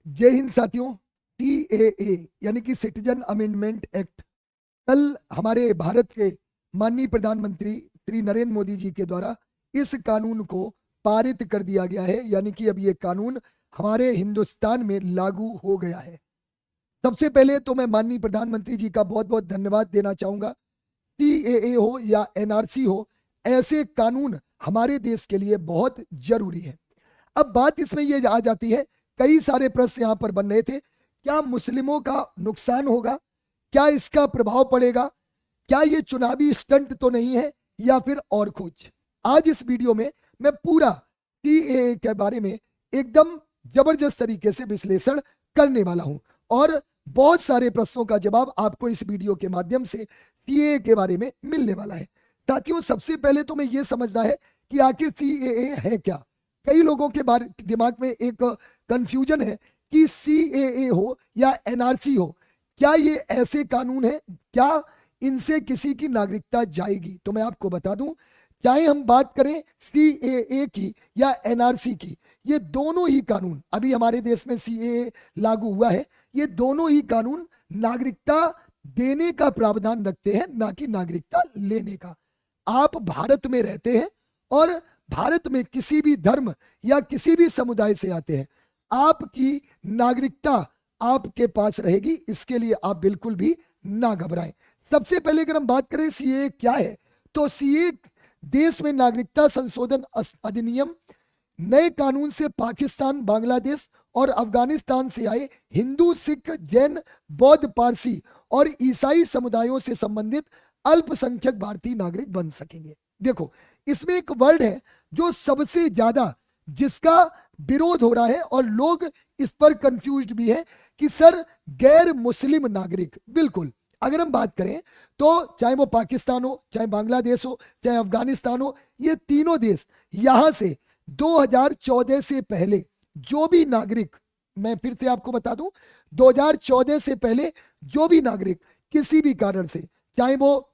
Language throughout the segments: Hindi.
जय हिंद साथियों। सीएए यानी कि सिटीजन अमेंडमेंट एक्ट कल हमारे भारत के माननीय प्रधानमंत्री श्री नरेंद्र मोदी जी के द्वारा इस कानून को पारित कर दिया गया है, यानी कि अब ये कानून हमारे हिंदुस्तान में लागू हो गया है। सबसे पहले तो मैं माननीय प्रधानमंत्री जी का बहुत बहुत धन्यवाद देना चाहूंगा। सीएए हो या एनआरसी हो, ऐसे कानून हमारे देश के लिए बहुत जरूरी है। अब बात इसमें ये आ जाती है, कई सारे प्रश्न यहाँ पर बन रहे थे। क्या मुस्लिमों का नुकसान होगा? क्या इसका प्रभाव पड़ेगा? क्या ये चुनावी स्टंट तो नहीं है या फिर और कुछ? आज इस वीडियो में मैं पूरा सीएए के बारे में एकदम जबरदस्त तरीके से विश्लेषण करने वाला हूं और बहुत सारे प्रश्नों का जवाब आपको इस वीडियो के माध्यम से सीएए के बारे में मिलने वाला है। साथियों, सबसे पहले तो मैं ये समझना है कि आखिर सीएए है क्या। कई लोगों के बारे दिमाग में एक कंफ्यूजन है कि सीएए हो या एनआरसी हो, क्या ये ऐसे कानून है, क्या इनसे किसी की नागरिकता जाएगी? तो मैं आपको बता दूं, चाहे हम बात करें सीएए की या एनआरसी की, ये दोनों ही कानून, अभी हमारे देश में सीएए लागू हुआ है, ये दोनों ही कानून नागरिकता देने का प्रावधान रखते हैं, ना कि नागरिकता लेने का। आप भारत में रहते हैं और भारत में किसी भी धर्म या किसी भी समुदाय से आते हैं, आपकी नागरिकता आपके पास रहेगी। इसके लिए आप बिल्कुल भी ना घबराएं। सबसे पहले अगर हम बात करें सीए क्या है, तो सीए देश में नागरिकता संशोधन अधिनियम नए कानून से पाकिस्तान, बांग्लादेश और अफगानिस्तान से आए हिंदू, सिख, जैन, बौद्ध, पारसी और ईसाई समुदायों से संबंधित अल्पसंख्यक भारतीय नागरिक बन सकेंगे। देखो, इसमें एक वर्ड है जो सबसे ज्यादा जिसका विरोध हो रहा है और लोग इस पर कंफ्यूज्ड भी है कि सर गैर मुस्लिम नागरिक। बिल्कुल, अगर हम बात करें तो चाहे वो पाकिस्तान हो, चाहे बांग्लादेश हो, चाहे अफगानिस्तान हो, ये तीनों देश यहां से 2014 से पहले जो भी नागरिक, मैं फिर से आपको बता दूं, 2014 से पहले जो भी नागरिक किसी भी कारण से, चाहे वो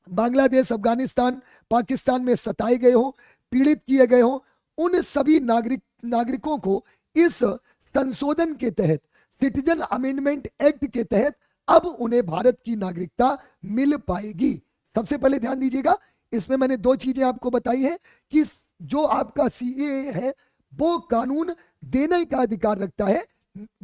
बांग्लादेश, अफगानिस्तान, पाकिस्तान में सताए गए हो, पीड़ित किए गए हो, उन सभी नागरिकों को इस संशोधन के तहत, सिटीजन अमेंडमेंट एक्ट के तहत अब उन्हें भारत की नागरिकता मिल पाएगी। सबसे पहले ध्यान दीजिएगा, इसमें मैंने दो चीजें आपको बताई है कि जो आपका सीएए है वो कानून देने का अधिकार रखता है,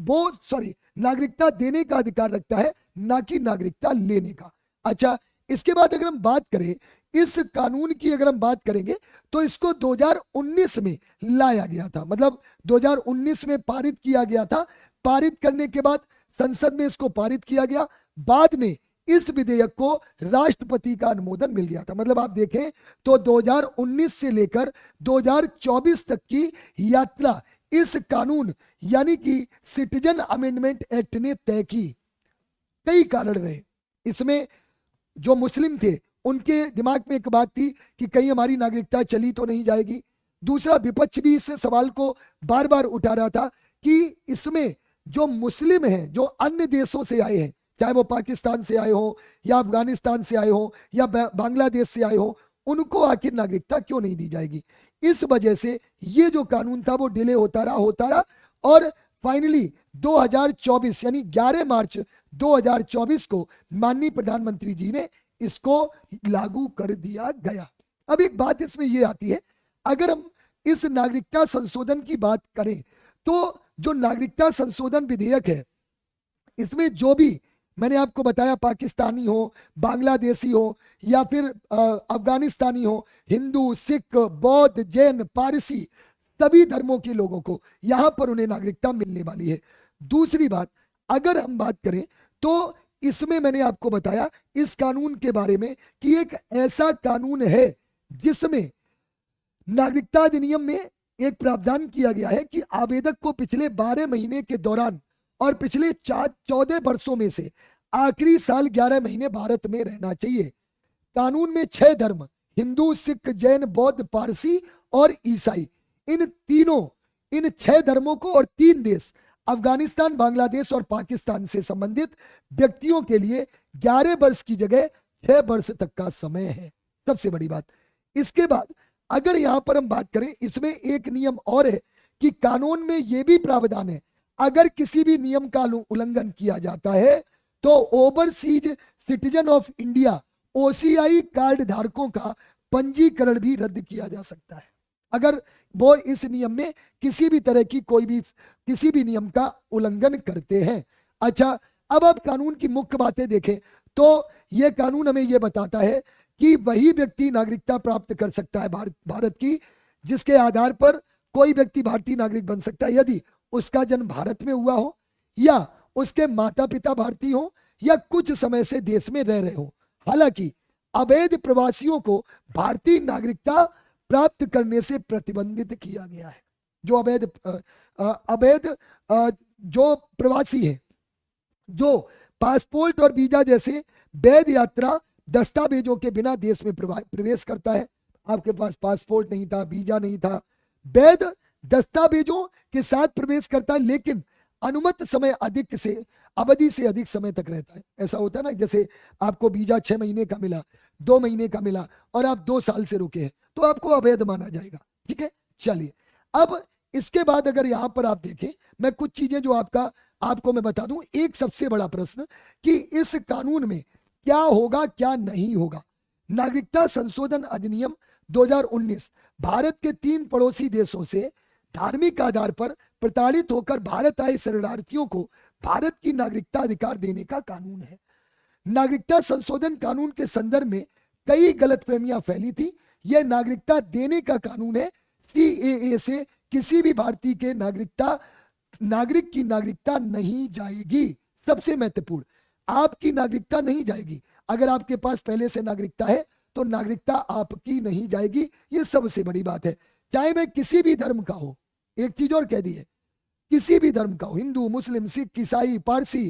वो नागरिकता देने का अधिकार रखता है, ना कि नागरिकता लेने का। अच्छा, इसके बाद अगर हम बात करें इस कानून की, अगर हम बात करेंगे तो इसको 2019 में लाया गया था, मतलब 2019 में पारित किया गया था। पारित करने के बाद संसद में इसको पारित किया गया, बाद में इस विधेयक को राष्ट्रपति का अनुमोदन मिल गया था। मतलब आप देखें तो 2019 से लेकर 2024 तक की यात्रा इस कानून यानी कि सिटीजन अमेंडमेंट एक्ट ने तय की। कई कारण रहे इसमें। जो मुस्लिम थे उनके दिमाग में एक बात थी कि कहीं हमारी नागरिकता चली तो नहीं जाएगी। दूसरा, विपक्ष भी इस सवाल को बार बार उठा रहा था कि इसमें जो मुस्लिम हैं, जो अन्य देशों से आए हैं, चाहे वो पाकिस्तान से आए हो या अफगानिस्तान से आए हो या बांग्लादेश से आए हो, उनको आखिर नागरिकता क्यों नहीं दी जाएगी। इस वजह से ये जो कानून था वो डिले होता रहा और फाइनली 2024 यानी 11 मार्च 2024 को माननीय प्रधानमंत्री जी ने इसको लागू कर दिया गया। अब एक बात इसमें यह आती है, अगर हम इस नागरिकता संशोधन की बात करें तो जो नागरिकता संशोधन विधेयक है, इसमें जो भी मैंने आपको बताया, पाकिस्तानी हो, बांग्लादेशी हो या फिर अफगानिस्तानी हो, हिंदू, सिख, बौद्ध, जैन, पारसी, सभी धर्मों के लोगों को यहां पर उन्हें नागरिकता मिलने वाली है। दूसरी बात, अगर हम बात करें तो इसमें मैंने आपको बताया इस कानून के बारे में कि एक ऐसा कानून है जिसमें नागरिकता अधिनियम में एक प्रावधान किया गया है कि आवेदक को पिछले 12 महीने के दौरान और पिछले 14 वर्षों में से आखिरी साल 11 महीने भारत में रहना चाहिए। कानून में 6 धर्म, हिंदू, सिख, जैन, बौद्ध, पारसी और ईसाई, इन 6 धर्मों को और 3 देश अफगानिस्तान, बांग्लादेश और पाकिस्तान से संबंधित व्यक्तियों के लिए 11 वर्ष की जगह 6 वर्ष तक का समय है। सबसे बड़ी बात। इसके बाद अगर यहां पर हम बात करें, इसमें एक नियम और है कि कानून में यह भी प्रावधान है, अगर किसी भी नियम का उल्लंघन किया जाता है तो overseas citizen of India OCI card धारकों का पंजीकरण भी रद्द किया जा सकता है, अगर वो इस नियम में किसी भी तरह की किसी भी नियम का उल्लंघन करते हैं। अच्छा, अब आप कानून की मुख्य बातें देखें तो यह कानून हमें यह बताता है कि वही व्यक्ति नागरिकता प्राप्त कर सकता है भारत की, जिसके आधार पर कोई व्यक्ति भारतीय नागरिक बन सकता है यदि उसका जन्म भारत में हुआ हो, या उसके माता पिता भारतीय हो, या कुछ समय से देश में रह रहे हो। हालांकि अवैध प्रवासियों को भारतीय नागरिकता प्राप्त करने से प्रतिबंधित किया गया है। जो अवैध जो प्रवासी है, जो पासपोर्ट और वीजा जैसे वैध यात्रा दस्तावेजों के बिना देश में प्रवेश करता है, आपके पास पासपोर्ट नहीं था, वीजा नहीं था, वैध दस्तावेजों के साथ प्रवेश करता है, लेकिन अनुमत समय अवधि से अधिक समय तक रहता है। ऐसा होता है ना, जैसे आपको वीजा 6 महीने का मिला, 2 महीने का मिला और आप 2 साल से रुके हैं तो आपको अवैध माना जाएगा। ठीक है, चलिए अब इसके बाद अगर यहां पर आप देखें, मैं कुछ चीजें जो आपको मैं बता दूं। एक सबसे बड़ा प्रश्न कि इस कानून में क्या होगा क्या नहीं होगा। नागरिकता संशोधन अधिनियम 2019 भारत के 3 पड़ोसी देशों से धार्मिक आधार पर प्रताड़ित होकर भारत आए शरणार्थियों को भारत की नागरिकता अधिकार देने का कानून है। नागरिकता संशोधन कानून के संदर्भ में कई गलतफहमियां फैली थी। यह नागरिकता देने का कानून है। सीएए से किसी भी भारतीय के नागरिक की नागरिकता नहीं जाएगी। सबसे महत्वपूर्ण, आपकी नागरिकता नहीं जाएगी। अगर आपके पास पहले से नागरिकता है तो नागरिकता आपकी नहीं जाएगी। ये सबसे बड़ी बात है। चाहे वह किसी भी धर्म का हो, एक चीज और कह दी है, किसी भी धर्म का हो, हिंदू, मुस्लिम, सिख, ईसाई, पारसी,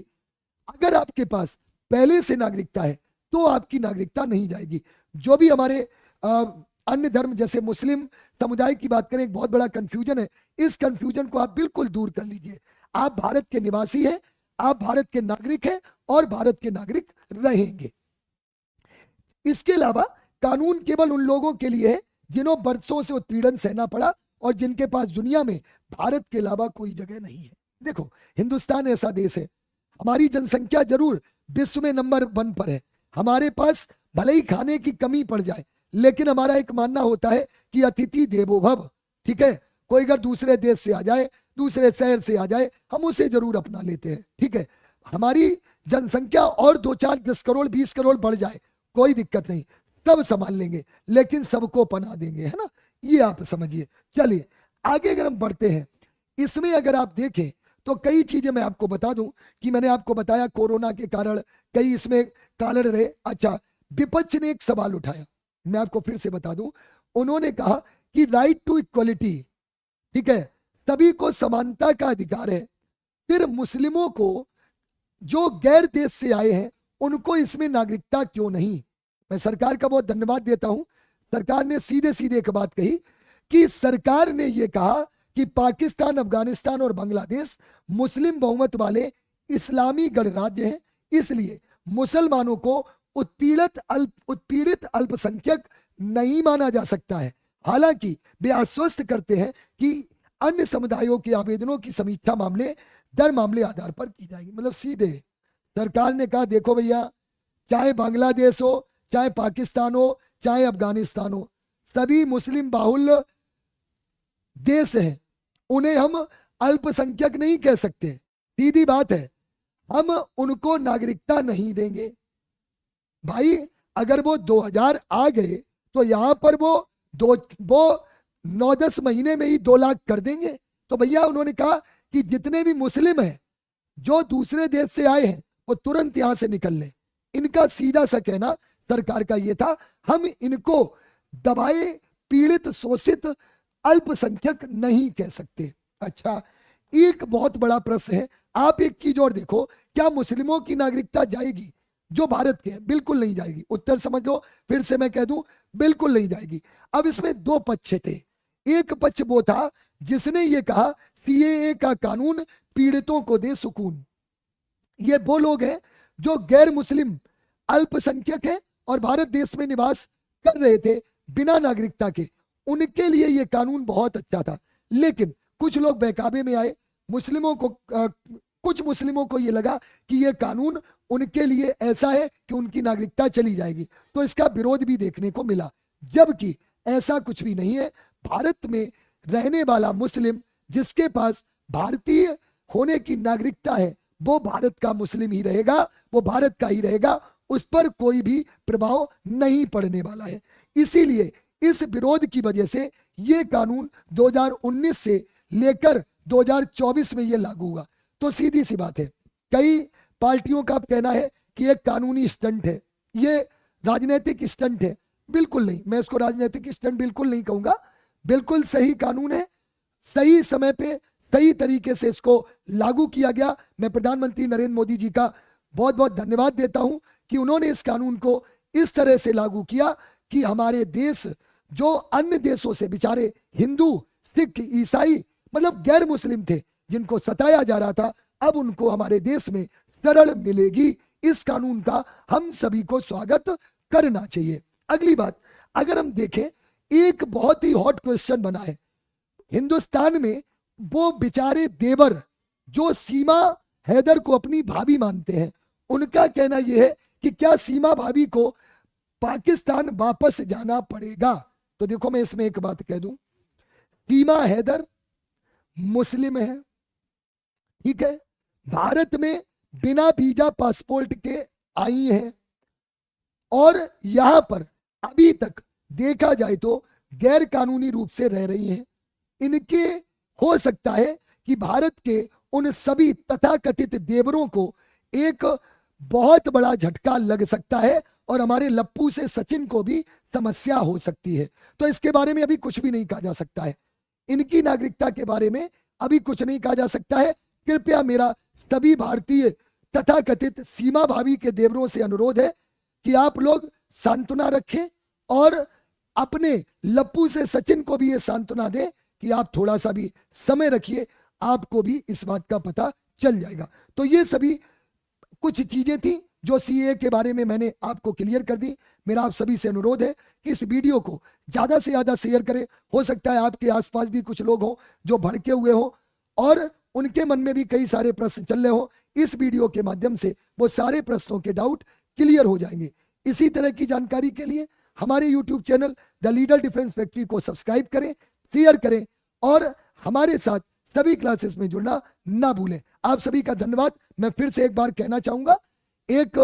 अगर आपके पास पहले से नागरिकता है तो आपकी नागरिकता नहीं जाएगी। जो भी हमारे अन्य धर्म जैसे मुस्लिम समुदाय की बात करें, एक बहुत बड़ा कंफ्यूजन है। इस कंफ्यूजन को आप बिल्कुल दूर कर लीजिए। आप भारत के निवासी हैं, आप भारत के नागरिक हैं और भारत के नागरिक रहेंगे। इसके अलावा कानून केवल उन लोगों के लिए है जिन्हों बरसों से उत्पीड़न सहना पड़ा और जिनके पास दुनिया में भारत के अलावा कोई जगह नहीं है। देखो, हिंदुस्तान ऐसा देश है, हमारी जनसंख्या जरूर विश्व में नंबर 1 पर है। हमारे पास भले ही खाने की कमी पड़ जाए, लेकिन हमारा एक मानना होता है कि अतिथि देवो भव। ठीक है, कोई अगर दूसरे देश से आ जाए, दूसरे शहर से आ जाए, हम उसे जरूर अपना लेते हैं। ठीक है, हमारी जनसंख्या और 2, 4, 10 करोड़ 20 करोड़ बढ़ जाए, कोई दिक्कत नहीं, सब संभाल लेंगे, लेकिन सबको पना देंगे, है ना, ये आप समझिए। चलिए आगे अगर हम बढ़ते हैं, इसमें अगर आप देखें तो कई चीजें मैं आपको बता दूं कि मैंने आपको बताया कोरोना के कारण कई इसमें कारण रहे। अच्छा, विपक्ष ने एक सवाल उठाया, मैं आपको फिर से बता दूं। उन्होंने कहा कि राइट टू इक्वलिटी, ठीक है, सभी को समानता का अधिकार है, फिर मुस्लिमों को जो गैर देश से आए हैं उनको इसमें नागरिकता क्यों नहीं। मैं सरकार का बहुत धन्यवाद देता हूं। सरकार ने सीधे सीधे एक बात कही कि सरकार ने यह कहा कि पाकिस्तान, अफगानिस्तान और बांग्लादेश मुस्लिम बहुमत वाले इस्लामी गणराज्य हैं, इसलिए मुसलमानों को उत्पीड़ित अल्पसंख्यक नहीं माना जा सकता है। हालांकि वे आश्वस्त करते हैं कि अन्य समुदायों के आवेदनों की समीक्षा मामले दर मामले आधार पर की जाएगी। मतलब सीधे सरकार ने कहा, देखो भैया, चाहे बांग्लादेश हो, चाहे पाकिस्तान हो, चाहे अफगानिस्तान हो, सभी मुस्लिम बाहुल्य देश हैं, उन्हें हम अल्पसंख्यक नहीं कह सकते। सीधी बात है, हम उनको नागरिकता नहीं देंगे। भाई अगर वो 2000 आ गए तो यहां पर वो 9-10 महीने में ही 2 लाख कर देंगे। तो भैया उन्होंने कहा कि जितने भी मुस्लिम हैं जो दूसरे देश से आए हैं वो तुरंत यहां से निकल लें। इनका सीधा सा कहना सरकार का ये था, हम इनको दबाए, पीड़ित, शोषित अल्पसंख्यक नहीं कह सकते। अच्छा, एक बहुत बड़ा प्रश्न है। आप एक चीज और देखो, क्या मुस्लिमों की नागरिकता जाएगी जो भारत के हैं? बिल्कुल नहीं जाएगी। उत्तर समझ लो, फिर से मैं कह दूं, बिल्कुल नहीं जाएगी। अब इसमें 2 पक्ष थे। एक पक्ष वो था जिसने ये कहा सीएए का कानून पीड़ितों को दे सुकून। ये वो लोग हैं जो गैर मुस्लिम अल्पसंख्यक हैं और भारत देश में निवास कर रहे थे बिना नागरिकता के, उनके लिए ये कानून बहुत अच्छा था। लेकिन कुछ लोग बहकावे में आए, मुस्लिमों को कुछ मुस्लिमों को ये लगा कि ये कानून उनके लिए ऐसा है कि उनकी नागरिकता चली जाएगी, तो इसका विरोध भी देखने को मिला, जबकि ऐसा कुछ भी नहीं है। भारत में रहने वाला मुस्लिम जिसके पास भारतीय होने की नागरिकता है वो भारत का मुस्लिम ही रहेगा, वो भारत का ही रहेगा, उस पर कोई भी प्रभाव नहीं पड़ने वाला है। इसीलिए इस विरोध की वजह से ये कानून 2019 से लेकर 2024 में ये लागू हुआ। तो सीधी सी बात है, कई पार्टियों का कहना है कि ये कानूनी स्टंट है, ये राजनीतिक स्टंट है। बिल्कुल नहीं, मैं इसको राजनीतिक स्टंट बिल्कुल नहीं कहूंगा, बिल्कुल सही कानून है, सही समय पे सही तरीके से इसको लागू किया गया। मैं प्रधानमंत्री नरेंद्र मोदी जी का बहुत बहुत धन्यवाद देता हूं कि उन्होंने इस कानून को इस तरह से लागू किया कि हमारे देश जो अन्य देशों से बेचारे हिंदू, सिख, ईसाई मतलब गैर मुस्लिम थे जिनको सताया जा रहा था, अब उनको हमारे देश में शरण मिलेगी। इस कानून का हम सभी को स्वागत करना चाहिए। अगली बात, अगर हम देखें, एक बहुत ही हॉट क्वेश्चन बना है हिंदुस्तान में, वो बेचारे देवर जो सीमा हैदर को अपनी भाभी मानते हैं, उनका कहना यह है कि क्या सीमा भाभी को पाकिस्तान वापस जाना पड़ेगा। तो देखो, मैं इसमें एक बात कह दूं, सीमा हैदर मुस्लिम है, ठीक है, भारत में बिना वीजा पासपोर्ट के आई है, और यहां पर अभी तक देखा जाए तो गैर कानूनी रूप से रह रही हैं। इनके हो सकता है कि भारत के उन सभी तथाकथित देवरों को एक बहुत बड़ा झटका लग सकता है, और हमारे लप्पू से सचिन को भी समस्या हो सकती है। तो इसके बारे में अभी कुछ भी नहीं कहा जा सकता है, इनकी नागरिकता के बारे में अभी कुछ नहीं कहा जा सकता है। कृपया मेरा सभी भारतीय तथाकथित सीमा भाभी के देवरों से अनुरोध है कि आप लोग सांत्वना रखें, और अपने लप्पू से सचिन को भी ये सांत्वना दें कि आप थोड़ा सा भी समय रखिए, आपको भी इस बात का पता चल जाएगा। तो ये सभी कुछ चीजें थी जो सीए के बारे में मैंने आपको क्लियर कर दी। मेरा आप सभी से अनुरोध है कि इस वीडियो को ज्यादा से ज्यादा शेयर करें। हो सकता है आपके आसपास भी कुछ लोग हों जो भड़के हुए हों और उनके मन में भी कई सारे प्रश्न चल रहे हो। इस वीडियो के माध्यम से वो सारे प्रश्नों के डाउट क्लियर हो जाएंगे। इसी तरह की जानकारी के लिए हमारे YouTube channel the leader defence factory को सब्सक्राइब करें, शेयर करें, और हमारे साथ सभी क्लासेस में जुड़ना ना भूलें। आप सभी का धन्यवाद। मैं फिर से एक बार कहना चाहूंगा, एक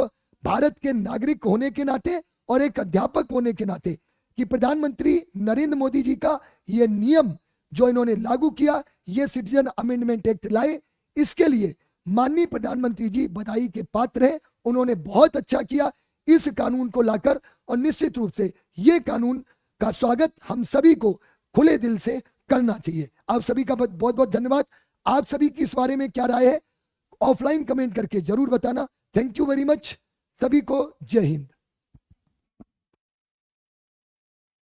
भारत के नागरिक होने के नाते और एक अध्यापक होने के नाते, कि प्रधानमंत्री नरेंद्र मोदी जी का ये नियम जो इन्होंने लागू किया, ये सिटीजन अमेंडमेंट एक्ट लाए, इसके लिए माननीय प्रधानमंत्री जी बधाई के पात्र हैं। उन्होंने बहुत अच्छा किया इस कानून को लाकर, और निश्चित रूप से ये कानून का स्वागत हम सभी को खुले दिल से करना चाहिए। आप सभी का बहुत बहुत धन्यवाद। आप सभी की इस बारे में क्या राय है, ऑफलाइन कमेंट करके जरूर बताना। Thank you very much. सभी को जय हिंद।